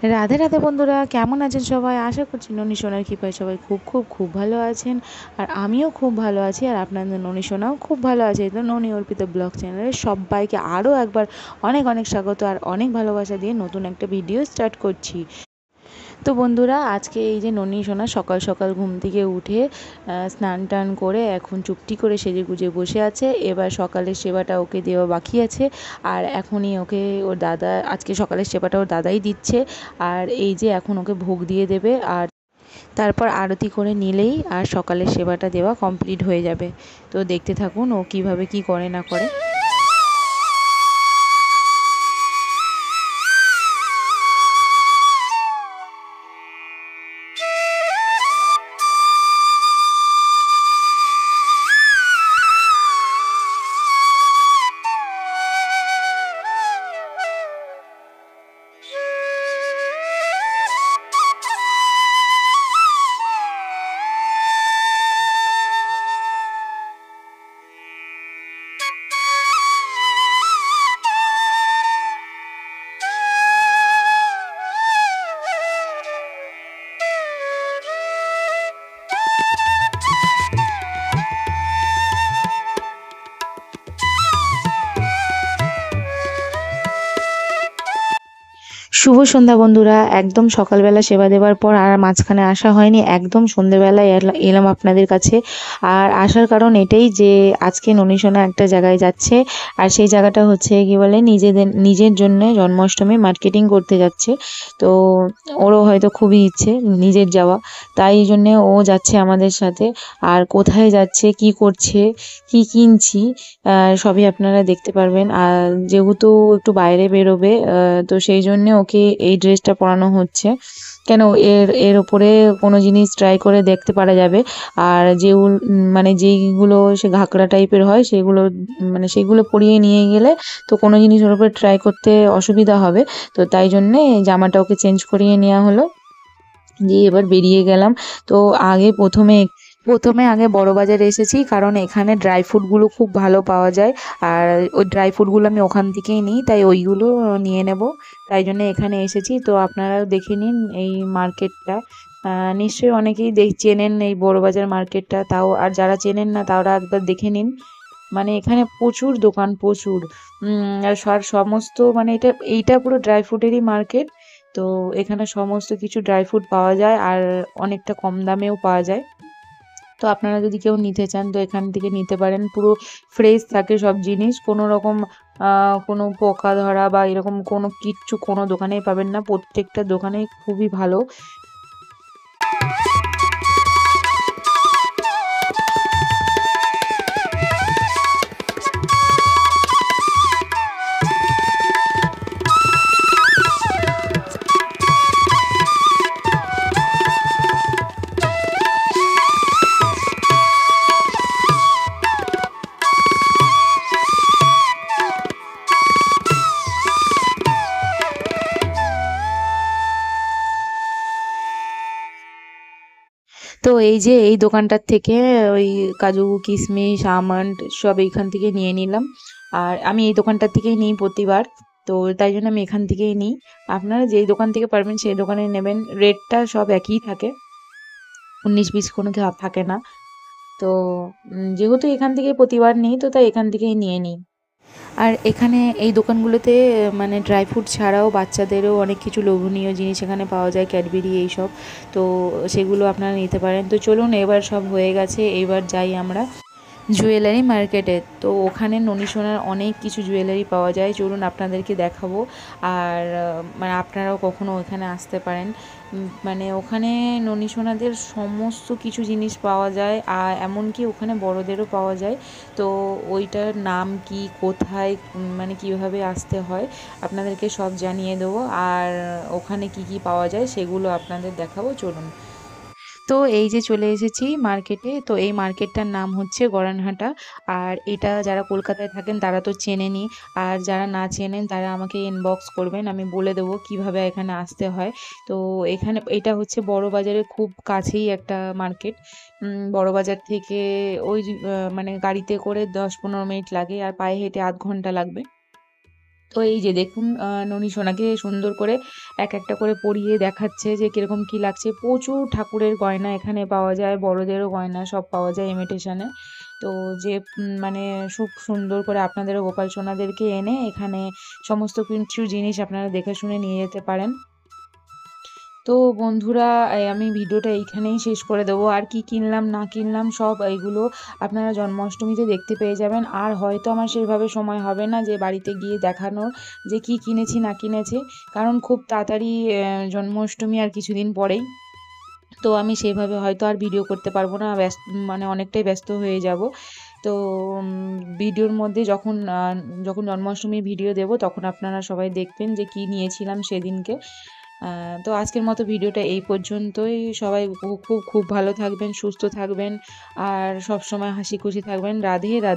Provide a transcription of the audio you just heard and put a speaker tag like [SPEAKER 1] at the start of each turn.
[SPEAKER 1] রাধে রাধে বন্ধুরা, কেমন আছেন সবাই? আশা করছি ননী সোনার কৃপায় সবাই খুব খুব খুব ভালো আছেন। আর আমিও খুব ভালো আছি, আর আপনাদের ননী সোনাও খুব ভালো আছে। তো ননী অর্পিত ব্লগ চ্যানেলে সবাইকে আরও একবার অনেক অনেক স্বাগত আর অনেক ভালোবাসা দিয়ে নতুন একটা ভিডিও স্টার্ট করছি। তো বন্ধুরা, আজকে এই যে ননী সোনা সকাল সকাল ঘুম থেকে উঠে স্নান টান করে এখন চুপটি করে সেজে গুজে বসে আছে। এবার সকালের সেবাটা ওকে দেওয়া বাকি আছে, আর এখনই ওকে ওর দাদা, আজকে সকালের সেবাটা ওর দাদাই দিচ্ছে। আর এই যে এখন ওকে ভোগ দিয়ে দেবে, আর তারপর আরতি করে নিলেই আর সকালের সেবাটা দেওয়া কমপ্লিট হয়ে যাবে। তো দেখতে থাকুন ও কিভাবে কি করে না করে। শুভ সন্ধ্যা বন্ধুরা, একদম সকালবেলা সেবা দেওয়ার পর আর মাঝখানে আসা হয়নি, একদম সন্ধ্যেবেলায় এলাম আপনাদের কাছে। আর আসার কারণ এটাই যে আজকে ননীসোনা একটা জায়গায় যাচ্ছে, আর সেই জায়গাটা হচ্ছে কি বলে নিজের জন্য জন্মাষ্টমী মার্কেটিং করতে যাচ্ছে। তো ওরও হয়তো খুবই ইচ্ছে নিজের যাওয়া, তাই জন্যে ও যাচ্ছে আমাদের সাথে। আর কোথায় যাচ্ছে, কি করছে, কি কিনছি, সবই আপনারা দেখতে পারবেন। আর যেহেতু একটু বাইরে বেরোবে, তো সেই জন্যে ওকে এই ড্রেসটা পরানো হচ্ছে। কেন, এর এর ওপরে কোনো জিনিস ট্রাই করে দেখতে পারা যাবে। আর মানে যেইগুলো সে ঘাগরা টাইপের হয় সেগুলো, মানে সেগুলো পরিয়ে নিয়ে গেলে তো কোনো জিনিস ওর উপরে ট্রাই করতে অসুবিধা হবে। তো তাই জন্যে জামাটা ওকে চেঞ্জ করিয়ে নেওয়া হলো, দিয়ে এবার বেরিয়ে গেলাম। তো প্রথমে আগে বড়বাজারে এসেছি, কারণ এখানে ড্রাই ফ্রুটগুলো খুব ভালো পাওয়া যায়। আর ওই ড্রাই ফ্রুটগুলো আমি ওখান থেকেই নিই, তাই ওইগুলো নিয়ে নেব। তাই জন্য এখানে এসেছি। তো আপনারাও দেখে নিন এই মার্কেটটা। নিশ্চয়ই অনেকেই চেনেন এই বড়বাজার মার্কেটটা, তাও আর যারা চেনেন না তারা একবার দেখে নিন। মানে এখানে প্রচুর দোকান, প্রচুর। আর সমস্ত, মানে এইটা পুরো ড্রাই ফ্রুটেরই মার্কেট। তো এখানে সমস্ত কিছু ড্রাই ফ্রুট পাওয়া যায়, আর অনেকটা কম দামেও পাওয়া যায়। তো আপনারা যদি কেউ নিতে চান তো এখান থেকে নিতে পারেন। পুরো ফ্রেশ থাকে সব জিনিস, কোনো রকম কোনো পোকা ধরা বা এরকম কোনো কিচ্ছু কোনো দোকানেই পাবেন না। প্রত্যেকটা দোকানেই খুবই ভালো। তো এই যে এই দোকানটার থেকে ওই কাজু কিশমিশ আমন্ড সব এইখান থেকে নিয়ে নিলাম। আর আমি এই দোকানটার থেকেই নিই প্রতিবার, তো তাই জন্য আমি এখান থেকেই নিই। আপনারা যেই দোকান থেকে পারবেন সেই দোকানে নেবেন, রেটটা সব একই থাকে, 19-20 কোনো থাকে না। তো যেহেতু এখান থেকে প্রতিবার নিই তো তাই এখান থেকেই নিয়ে নিই। আর এখানে এই দোকানগুলোতে মানে ড্রাই ফ্রুট ছাড়াও বাচ্চাদেরও অনেক কিছু লোভনীয় জিনিস এখানে পাওয়া যায়, ক্যাডবেরি এইসব। তো সেগুলো আপনারা নিতে পারেন। তো চলুন, এবার সব হয়ে গেছে, এবার যাই আমরা জুয়েলারি মার্কেটে। তো ওখানে ননী সোনার অনেক কিছু জুয়েলারি পাওয়া যায়, চলুন আপনাদেরকে দেখাবো। আর মানে আপনারাও কখনো ওখানে আসতে পারেন। মানে ওখানে ননী সোনাদের সমস্ত কিছু জিনিস পাওয়া যায়, আর এমনকি ওখানে বড়দেরও পাওয়া যায়। তো ওইটার নাম কি, কোথায়, মানে কীভাবে আসতে হয় আপনাদেরকে সব জানিয়ে দেবো। আর ওখানে কি কি পাওয়া যায় সেগুলো আপনাদের দেখাবো, চলুন। তো এই যে চলে এসেছি মার্কেটে। তো এই মার্কেটটার নাম হচ্ছে গড়ানহাটা। আর এটা যারা কলকাতায় থাকেন তারা তো চেনেনই, আর যারা না চেনেন তারা আমাকে ইনবক্স করবেন, আমি বলে দেবো কিভাবে এখানে আসতে হয়। তো এখানে এটা হচ্ছে বড় বাজারের খুব কাছেই একটা মার্কেট। বড় বাজার থেকে ওই মানে গাড়িতে করে 10-15 মিনিট লাগে, আর পায়ে হেঁটে আধ ঘন্টা লাগবে। তো এই যে দেখুন ননী সোনাকে সুন্দর করে এক একটা করে পরিয়ে দেখাচ্ছে যে কিরকম কি লাগছে। প্রচুর ঠাকুরের গয়না এখানে পাওয়া যায়, বড়দেরও গয়না সব পাওয়া যায় ইমিটেশনে। তো যে মানে খুব সুন্দর করে আপনাদেরও গোপাল সোনাদেরকে এনে এখানে সমস্ত কিছু জিনিস আপনারা দেখে শুনে নিয়ে যেতে পারেন। তো বন্ধুরা, আমি ভিডিওটা এইখানেই শেষ করে দেবো। আর কি কিনলাম না কিনলাম সব এইগুলো আপনারা জন্মাষ্টমীতে দেখতে পেয়ে যাবেন। আর হয়তো আমার সেভাবে সময় হবে না যে বাড়িতে গিয়ে দেখানোর যে কি কিনেছি না কিনেছি, কারণ খুব তাড়াতাড়ি জন্মাষ্টমী আর কিছুদিন পরেই। তো আমি সেভাবে হয়তো আর ভিডিও করতে পারবো না, মানে অনেকটাই ব্যস্ত হয়ে যাব। তো ভিডিওর মধ্যে যখন জন্মাষ্টমীর ভিডিও দেব তখন আপনারা সবাই দেখবেন যে কি নিয়েছিলাম সেদিনকে। তো আজকের মতো ভিডিওটা এই পর্যন্তই। সবাই খুব খুব খুব ভালো থাকবেন, সুস্থ থাকবেন আর সবসময় হাসি খুশি থাকবেন। রাধে রাধে।